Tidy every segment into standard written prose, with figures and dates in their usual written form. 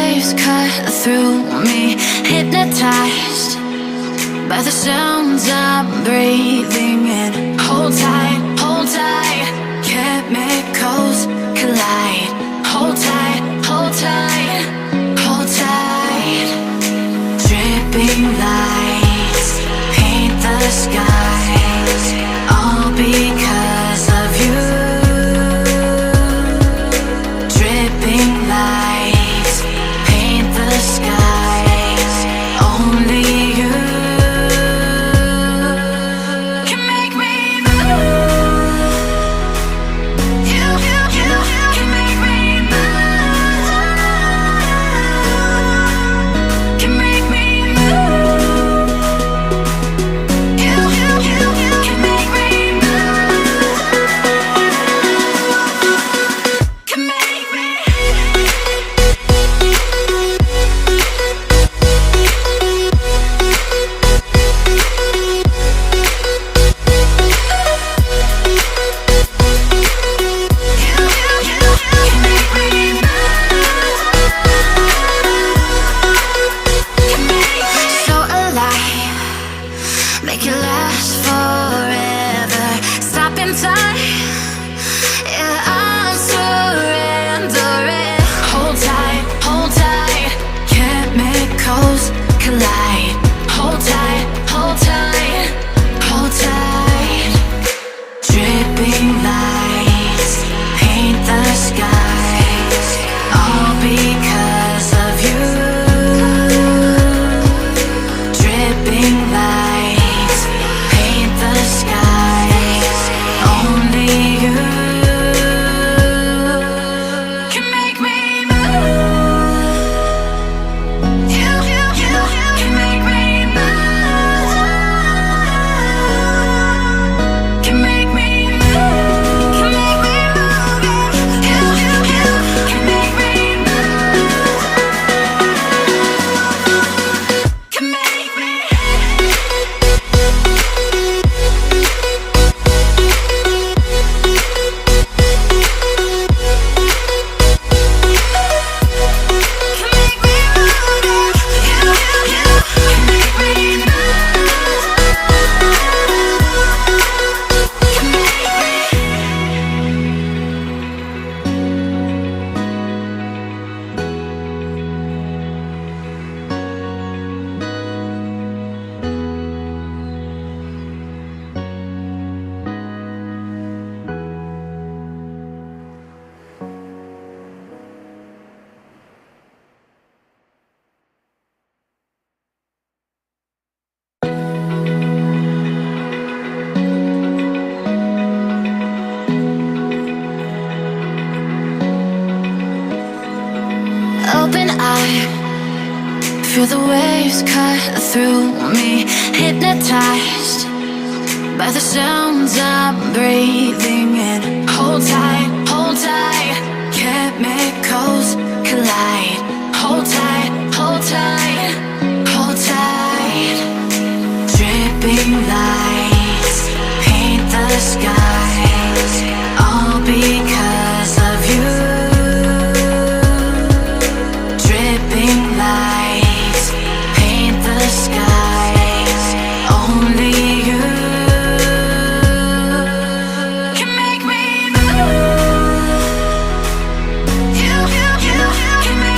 waves cut through me, hypnotized by the sounds I'm breathing in. Hold tight, chemicals collide. Hold tight, hold tight, hold tight. Dripping lights paint the skies, all because of you. Dripping lights paint the skies, only you can make me move. You can make me move. Can make me move. You can make me move. Can make me. So alive, make it last forever. Stop in time, yeah, I'm surrendering. Hold tight, chemicals collide. Hold tight, hold tight, hold tight. Dripping lights paint the skies, all because of you. Dripping lights paint the skies, only you can make me move. You can make me move. Can make me move. Can make me move. You can make me move. Can make me. Can make me move. You can make me open eye, feel the waves cut through me, hypnotized by the sounds I'm breathing in. Hold tight, chemicals collide. Hold tight, hold tight, hold tight. Dripping lights paint the skies, all because of you. Dripping lights paint the skies, only you can make me move. You can make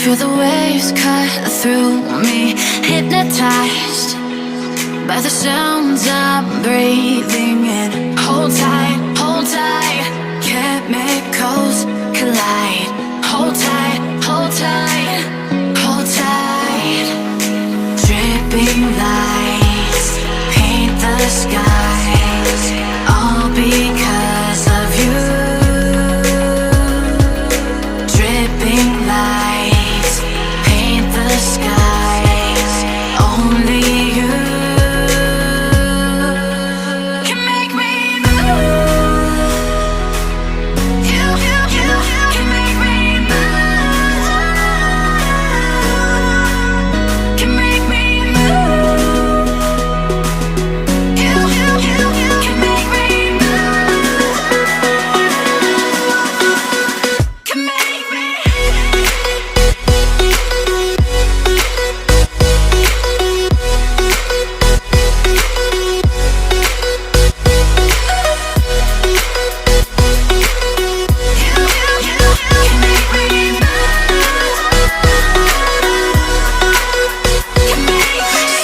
Feel the waves cut through me, hypnotized by the sounds I'm breathing in. Hold tight, chemicals collide. Hold tight, hold tight, hold tight. Dripping lights paint the skies, all because of you. Dripping lights paint the skies, only you can make me move. You can make me move. Can make me move. You can make me move. Can make me.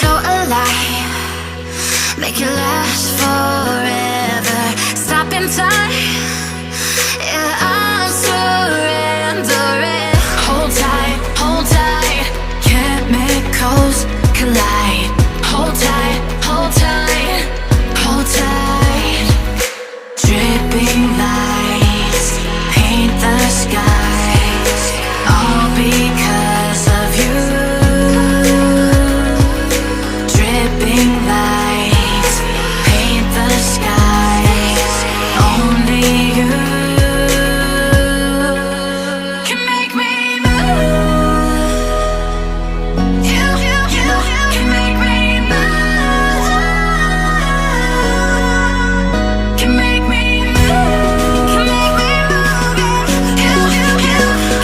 So alive, make it last forever. Stop in time, yeah, I'm surrendering. Hold tight, chemicals collide. Hold tight, hold tight, hold tight. Dripping lights paint the skies, all because of you. Dripping lights paint the skies, only you can make me move. You can make me move. Can make me move. Can make me move. You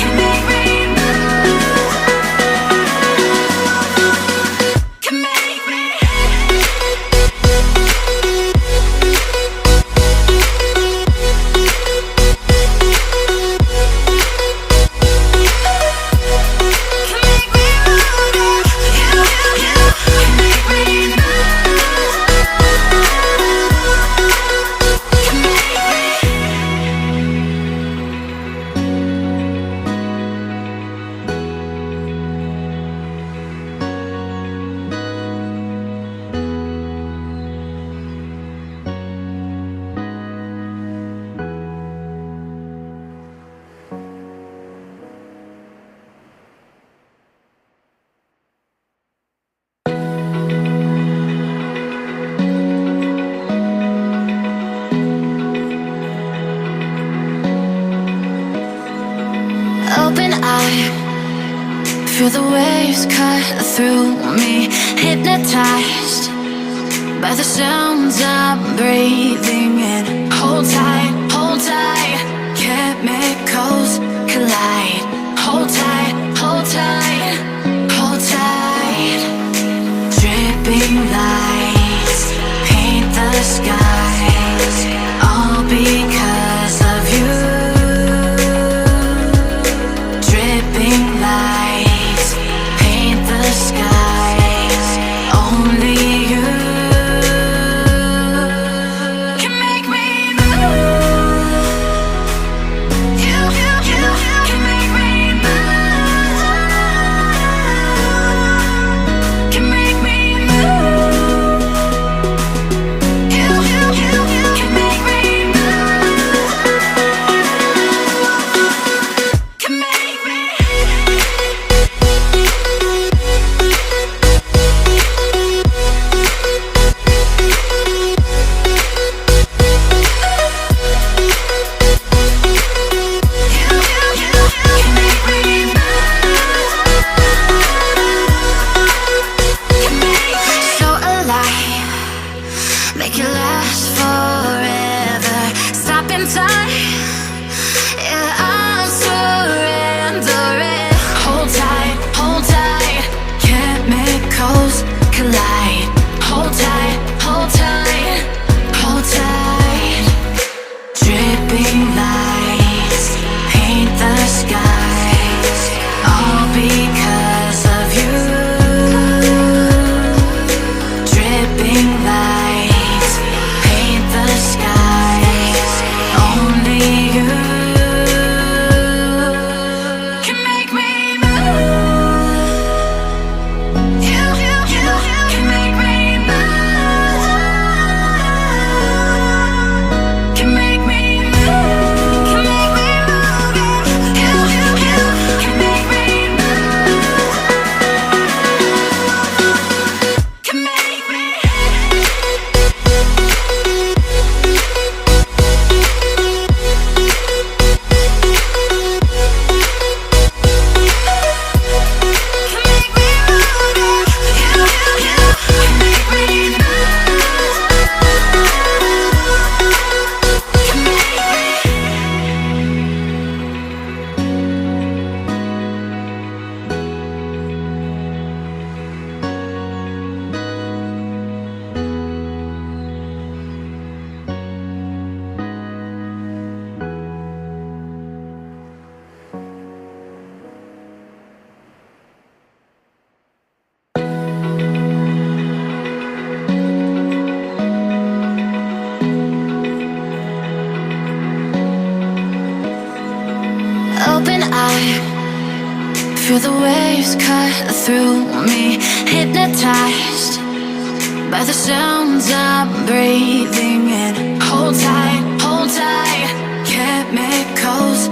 can make me move. Can make me. Open eye, feel the waves cut through me, hypnotized by the sounds I'm breathing in. Hold tight, chemicals collide. Hold tight, hold tight, hold tight. Dripping lights paint the skies, all because of you. Dripping lights paint the skies, only you can make me move. You can make Feel the waves cut through me, hypnotized by the sounds I'm breathing in. Hold tight, chemicals